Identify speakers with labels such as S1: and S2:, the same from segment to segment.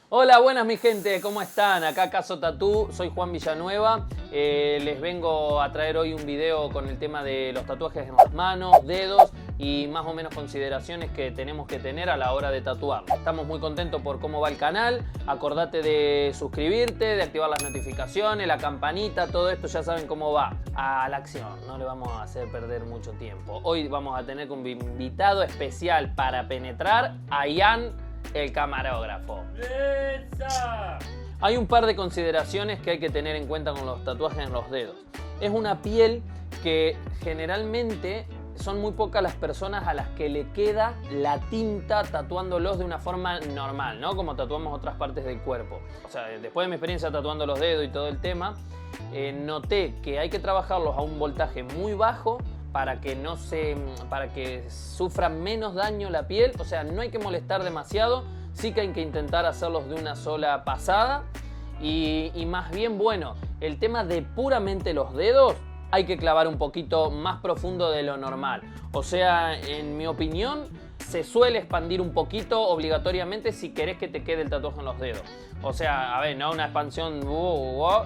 S1: Hola, buenas mi gente, ¿cómo están? Acá Caso Tatú, soy Juan Villanueva. Les vengo a traer hoy un video con el tema de los tatuajes en las manos, dedos y más o menos consideraciones que tenemos que tener a la hora de tatuar. Estamos muy contentos por cómo va el canal. Acordate de suscribirte, de activar las notificaciones, la campanita, todo esto ya saben cómo va. A la acción, no le vamos a hacer perder mucho tiempo. Hoy vamos a tener un invitado especial para penetrar a Ian, el camarógrafo. Hay un par de consideraciones que hay que tener en cuenta con los tatuajes en los dedos. Es una piel que generalmente son muy pocas las personas a las que le queda la tinta tatuándolos de una forma normal, ¿no? Como tatuamos otras partes del cuerpo. O sea, después de mi experiencia tatuando los dedos y todo el tema, noté que hay que trabajarlos a un voltaje muy bajo para que sufra menos daño la piel. O sea, no hay que molestar demasiado, sí que hay que intentar hacerlos de una sola pasada y más bien, bueno, el tema de puramente los dedos hay que clavar un poquito más profundo de lo normal. O sea, en mi opinión, se suele expandir un poquito obligatoriamente si querés que te quede el tatuaje en los dedos. O sea, a ver, no una expansión,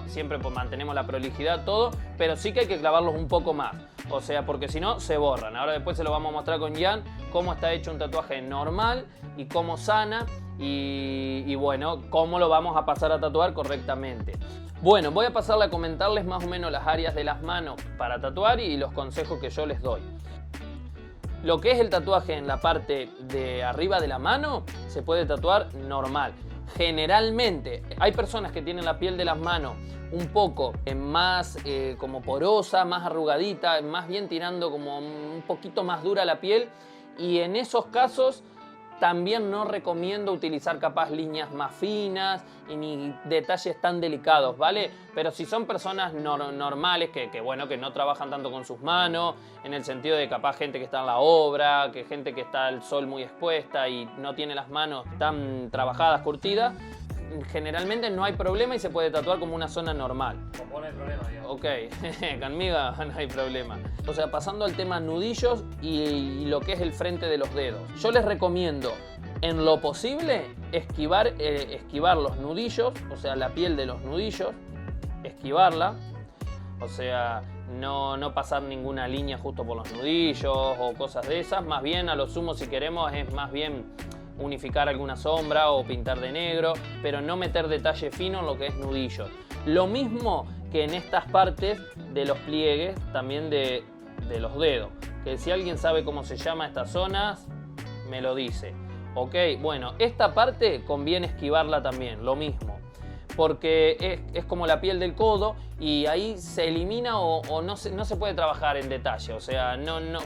S1: siempre mantenemos la prolijidad, todo, pero sí que hay que clavarlos un poco más. O sea, porque si no, se borran. Ahora después se lo vamos a mostrar con Ian cómo está hecho un tatuaje normal y cómo sana y bueno, cómo lo vamos a pasar a tatuar correctamente. Bueno, voy a pasarle a comentarles más o menos las áreas de las manos para tatuar y los consejos que yo les doy. Lo que es el tatuaje en la parte de arriba de la mano se puede tatuar normal. Generalmente hay personas que tienen la piel de las manos un poco más como porosa, más arrugadita, más bien tirando como un poquito más dura la piel, y en esos casos también no recomiendo utilizar capaz líneas más finas y ni detalles tan delicados, ¿vale? Pero si son personas normales que no trabajan tanto con sus manos, en el sentido de capaz gente que está en la obra, que gente que está al sol muy expuesta y no tiene las manos tan trabajadas, curtidas, generalmente no hay problema y se puede tatuar como una zona normal.
S2: Como no hay problema, digamos.
S1: Ok, conmigo no hay problema. O sea, pasando al tema nudillos y lo que es el frente de los dedos. Yo les recomiendo, en lo posible, esquivar los nudillos, o sea, la piel de los nudillos, esquivarla. O sea, no pasar ninguna línea justo por los nudillos o cosas de esas. Más bien, a lo sumo, si queremos, es más bien unificar alguna sombra o pintar de negro, pero no meter detalle fino en lo que es nudillo. Lo mismo que en estas partes de los pliegues, también de los dedos, que si alguien sabe cómo se llama estas zonas, me lo dice. Ok, bueno, esta parte conviene esquivarla también, lo mismo, porque es como la piel del codo y ahí se elimina o no se puede trabajar en detalle. O sea,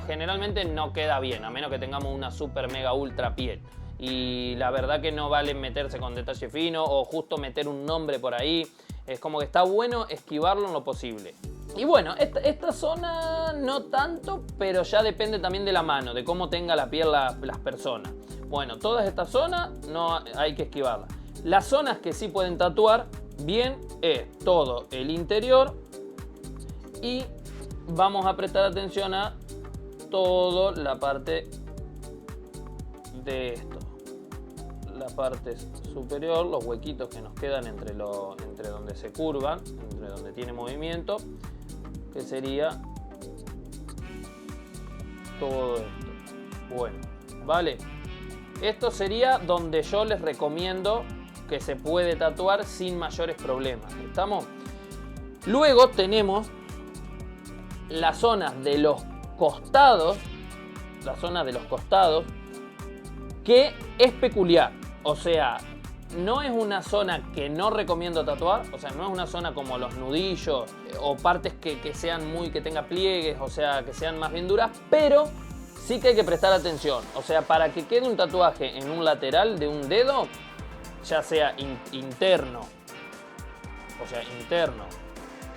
S1: generalmente no queda bien, a menos que tengamos una super mega ultra piel. Y la verdad que no vale meterse con detalle fino o justo meter un nombre por ahí. Es como que está bueno esquivarlo en lo posible. Y bueno, esta zona no tanto, pero ya depende también de la mano, de cómo tenga la piel las personas. Bueno, todas estas zonas no hay que esquivarlas. Las zonas que sí pueden tatuar bien es todo el interior, y vamos a prestar atención a toda la parte de esto. La parte superior, los huequitos que nos quedan entre donde se curvan, entre donde tiene movimiento, que sería todo esto. Bueno, vale. Esto sería donde yo les recomiendo que se puede tatuar sin mayores problemas. ¿Estamos? Luego tenemos las zonas de los costados, que es peculiar. O sea, no es una zona que no recomiendo tatuar. O sea, no es una zona como los nudillos o partes que tenga pliegues, o sea, que sean más bien duras, pero sí que hay que prestar atención. O sea, para que quede un tatuaje en un lateral de un dedo, ya sea interno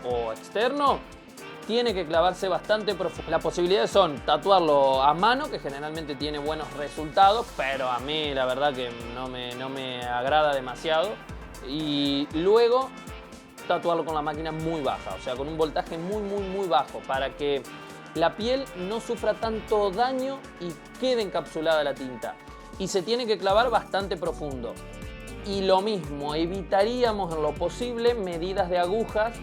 S1: o externo, tiene que clavarse bastante profundo. Las posibilidades son tatuarlo a mano, que generalmente tiene buenos resultados, pero a mí la verdad que no me agrada demasiado. Y luego tatuarlo con la máquina muy baja, o sea, con un voltaje muy bajo, para que la piel no sufra tanto daño y quede encapsulada la tinta. Y se tiene que clavar bastante profundo. Y lo mismo, evitaríamos en lo posible medidas de agujas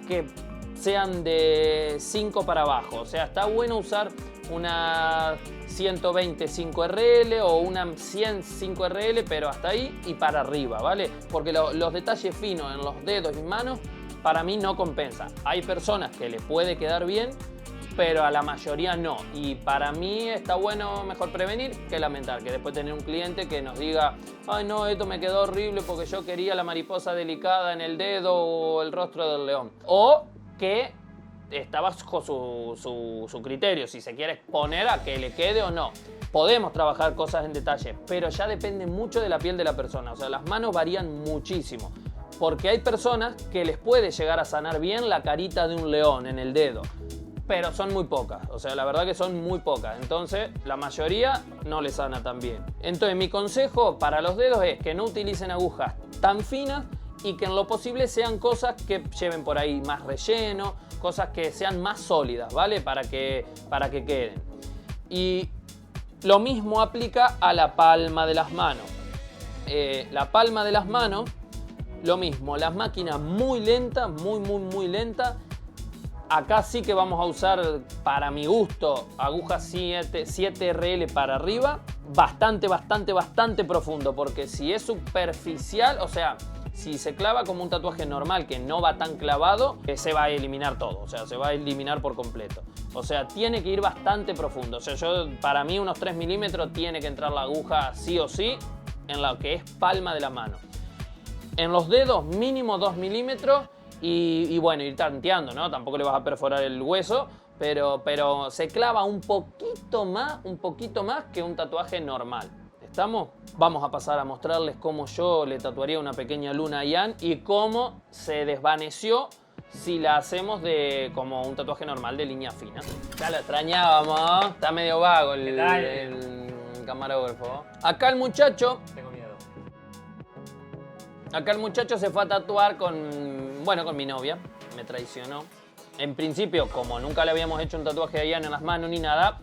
S1: que sean de 5 para abajo. O sea, está bueno usar una 120 5RL o una 100 5RL, pero hasta ahí y para arriba, ¿vale? Porque los detalles finos en los dedos y manos para mí no compensa. Hay personas que les puede quedar bien, pero a la mayoría no. Y para mí está bueno, mejor prevenir que lamentar. Que después tener un cliente que nos diga, ay no, esto me quedó horrible porque yo quería la mariposa delicada en el dedo o el rostro del león. O que está bajo su criterio, si se quiere exponer a que le quede o no. Podemos trabajar cosas en detalle, pero ya depende mucho de la piel de la persona. O sea, las manos varían muchísimo. Porque hay personas que les puede llegar a sanar bien la carita de un león en el dedo. Pero son muy pocas, o sea, la verdad que son muy pocas. Entonces, la mayoría no les sana tan bien. Entonces, mi consejo para los dedos es que no utilicen agujas tan finas y que en lo posible sean cosas que lleven por ahí más relleno, cosas que sean más sólidas, ¿vale? Para que queden. Y lo mismo aplica a la palma de las manos. La palma de las manos, lo mismo, las máquinas muy lentas, muy lentas. Acá sí que vamos a usar, para mi gusto, agujas 7RL para arriba. Bastante profundo, porque si es superficial, o sea, si se clava como un tatuaje normal que no va tan clavado, se va a eliminar todo, o sea, se va a eliminar por completo. O sea, tiene que ir bastante profundo. O sea, para mí unos 3 milímetros tiene que entrar la aguja sí o sí en lo que es palma de la mano. En los dedos mínimo 2 milímetros. Y bueno, ir tanteando, ¿no? Tampoco le vas a perforar el hueso, pero se clava un poquito más que un tatuaje normal. ¿Estamos? Vamos a pasar a mostrarles cómo yo le tatuaría una pequeña luna a Ian y cómo se desvaneció si la hacemos como un tatuaje normal de línea fina. Ya lo extrañábamos, está medio vago el camarógrafo. Acá el muchacho... Acá el muchacho se fue a tatuar con mi novia, me traicionó. En principio, como nunca le habíamos hecho un tatuaje a Ian en las manos ni nada,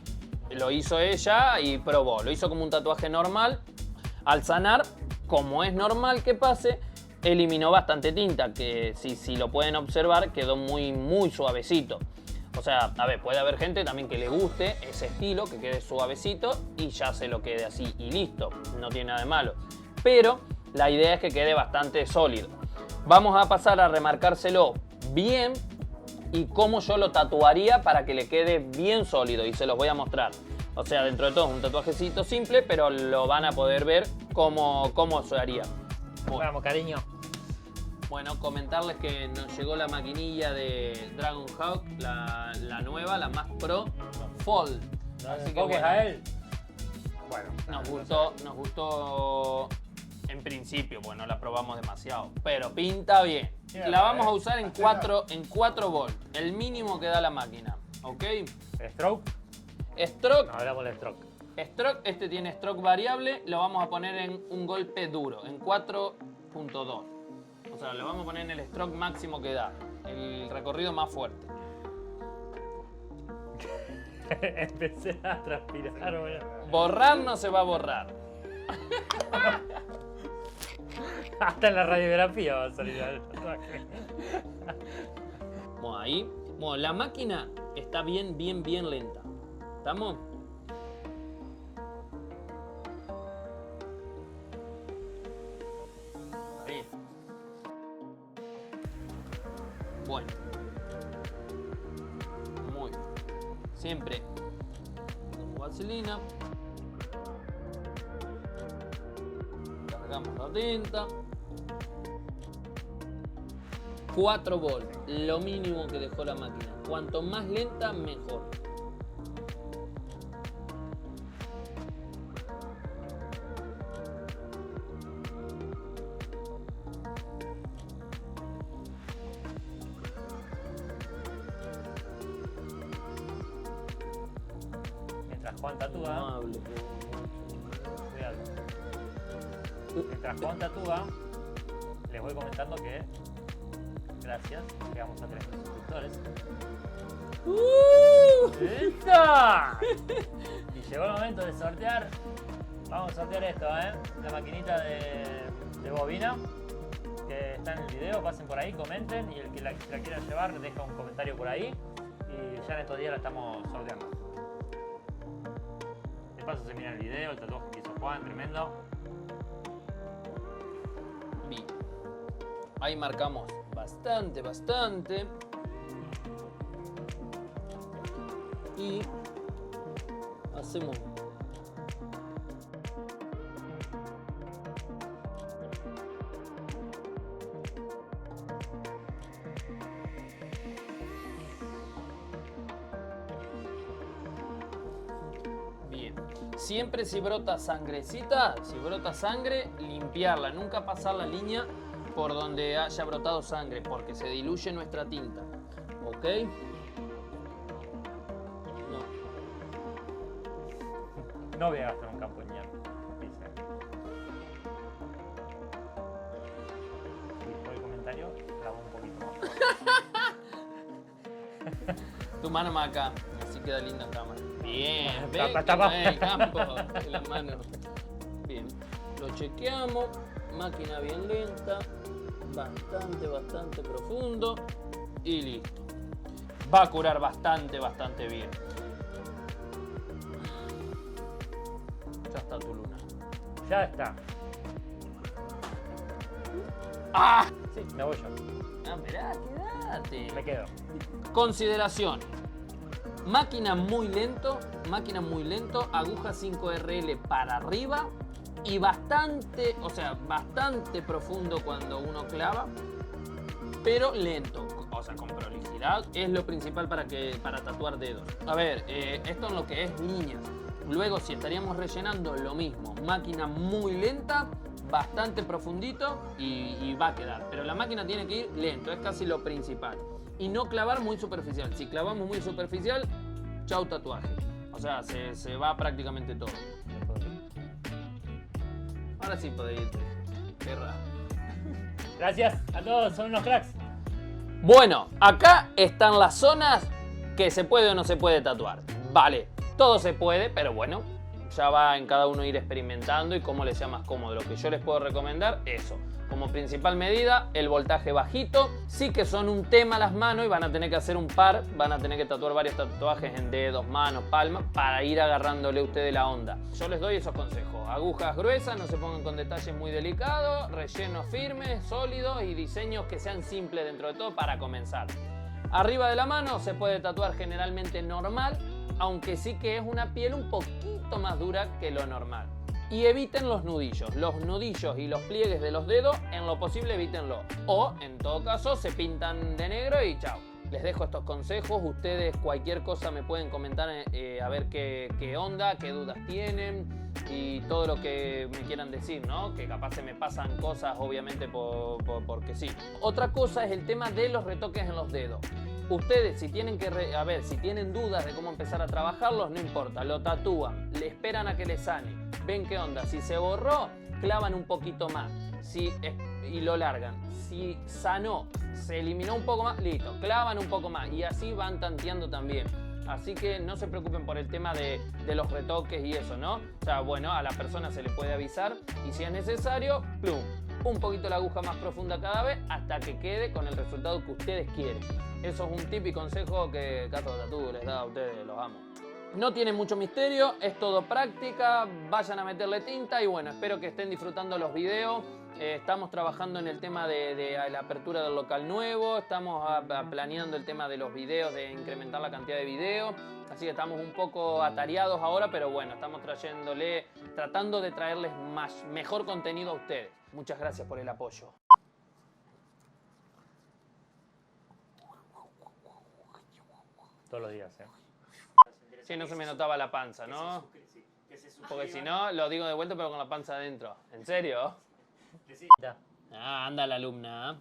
S1: lo hizo ella y probó. Lo hizo como un tatuaje normal. Al sanar, como es normal que pase, eliminó bastante tinta, que si lo pueden observar, quedó muy suavecito. O sea, a ver, puede haber gente también que le guste ese estilo, que quede suavecito y ya se lo quede así y listo. No tiene nada de malo. Pero la idea es que quede bastante sólido. Vamos a pasar a remarcárselo bien y cómo yo lo tatuaría para que le quede bien sólido y se los voy a mostrar. O sea, dentro de todo es un tatuajecito simple, pero lo van a poder ver cómo se haría.
S2: Vamos, cariño.
S1: Bueno, comentarles que nos llegó la maquinilla de Dragon Hawk, la nueva, la más pro, Fold.
S2: Así que bueno, a él.
S1: Bueno, nos gustó en principio, bueno, la probamos demasiado, pero pinta bien. La vamos a usar en 4 volt, el mínimo que da la máquina, ¿ok?
S2: ¿Stroke?
S1: Stroke.
S2: No, hablamos del stroke.
S1: Stroke, este tiene stroke variable, lo vamos a poner en un golpe duro, en 4.2. O sea, lo vamos a poner en el stroke máximo que da, el recorrido más fuerte.
S2: Empecé a transpirar, bueno.
S1: Borrar no se va a borrar.
S2: Hasta en la radiografía va a salir el tatuaje.
S1: Bueno, ahí. Bueno, la máquina está bien lenta. ¿Estamos? Ahí. Bueno. Muy bien. Siempre con vaselina. Cargamos la tinta. 4 volts, lo mínimo que dejó la máquina. Cuanto más lenta, mejor.
S2: Mientras Juan tatúa,
S1: Amable.
S2: cuidado. Mientras Juan tatúa, les voy comentando que gracias, llegamos a 3.000 suscriptores. ¡Listo! Y llegó el momento de sortear. Vamos a sortear esto, la maquinita de de bobina que está en el video, pasen por ahí, comenten y el que la quiera llevar deja un comentario por ahí y ya en estos días la estamos sorteando. De paso se mira el video, el tatuaje que hizo Juan, tremendo.
S1: Bien. Ahí marcamos bastante. Y hacemos bien. Siempre si brota sangrecita, si brota sangre, limpiarla, nunca pasar la línea por donde haya brotado sangre, porque se diluye nuestra tinta. ¿Ok?
S2: No voy a gastar un campoñal, dice. Y después el comentario, grabo un poquito más.
S1: Tu mano más acá, así queda linda en cámara. Bien, ve
S2: Tapa,
S1: que
S2: tapa.
S1: no es el campo de la mano. Bien, lo chequeamos, máquina bien lenta, bastante profundo y listo. Va a curar bastante bien. Ya está tu luna.
S2: Ya está.
S1: ¡Ah!
S2: Sí, me voy yo.
S1: Ah, mirá, quédate.
S2: Me quedo.
S1: Consideración. Máquina muy lento, aguja 5RL para arriba y bastante profundo cuando uno clava, pero lento, o sea, con prolijidad, es lo principal para tatuar dedos. A ver, esto en lo que es líneas. Luego, si estaríamos rellenando, lo mismo, máquina muy lenta, bastante profundito y va a quedar. Pero la máquina tiene que ir lento, es casi lo principal. Y no clavar muy superficial. Si clavamos muy superficial, chau tatuaje. O sea, se va prácticamente todo. Ahora sí podés irte. Qué raro.
S2: Gracias a todos, son unos cracks.
S1: Bueno, acá están las zonas que se puede o no se puede tatuar. Vale, todo se puede, pero bueno, ya va en cada uno ir experimentando y cómo les sea más cómodo. Lo que yo les puedo recomendar, eso. Como principal medida, el voltaje bajito. Sí que son un tema las manos y van a tener que hacer un par. Van a tener que tatuar varios tatuajes en dedos, manos, palmas, para ir agarrándole a ustedes la onda. Yo les doy esos consejos. Agujas gruesas, no se pongan con detalles muy delicados, rellenos firmes, sólidos y diseños que sean simples dentro de todo para comenzar. Arriba de la mano se puede tatuar generalmente normal, aunque sí que es una piel un poquito más dura que lo normal. Y eviten los nudillos y los pliegues de los dedos, en lo posible evítenlo. O, en todo caso, se pintan de negro y chao. Les dejo estos consejos, ustedes cualquier cosa me pueden comentar a ver qué onda, qué dudas tienen y todo lo que me quieran decir, ¿no? Que capaz se me pasan cosas, obviamente, porque sí. Otra cosa es el tema de los retoques en los dedos. Ustedes, si tienen si tienen dudas de cómo empezar a trabajarlos, no importa, lo tatúan, le esperan a que le sane, ven qué onda, si se borró, clavan un poquito más y lo largan. Si sanó, se eliminó un poco más, listo, clavan un poco más y así van tanteando también. Así que no se preocupen por el tema de los retoques y eso, ¿no? O sea, bueno, a la persona se le puede avisar y si es necesario, plum, un poquito la aguja más profunda cada vez hasta que quede con el resultado que ustedes quieren. Eso es un tip y consejo que Cato Tatú les da a ustedes, los amo. No tiene mucho misterio, es todo práctica, vayan a meterle tinta y bueno, espero que estén disfrutando los videos. Estamos trabajando en el tema de la apertura del local nuevo, estamos planeando el tema de los videos, de incrementar la cantidad de videos, así que estamos un poco atareados ahora, pero bueno, estamos tratando de traerles mejor contenido a ustedes. Muchas gracias por el apoyo.
S2: Todos los días,
S1: Sí, no se me notaba la panza, ¿no? Porque si no, lo digo de vuelta, pero con la panza adentro. ¿En serio?
S2: Ya.
S1: Ah, anda la alumna.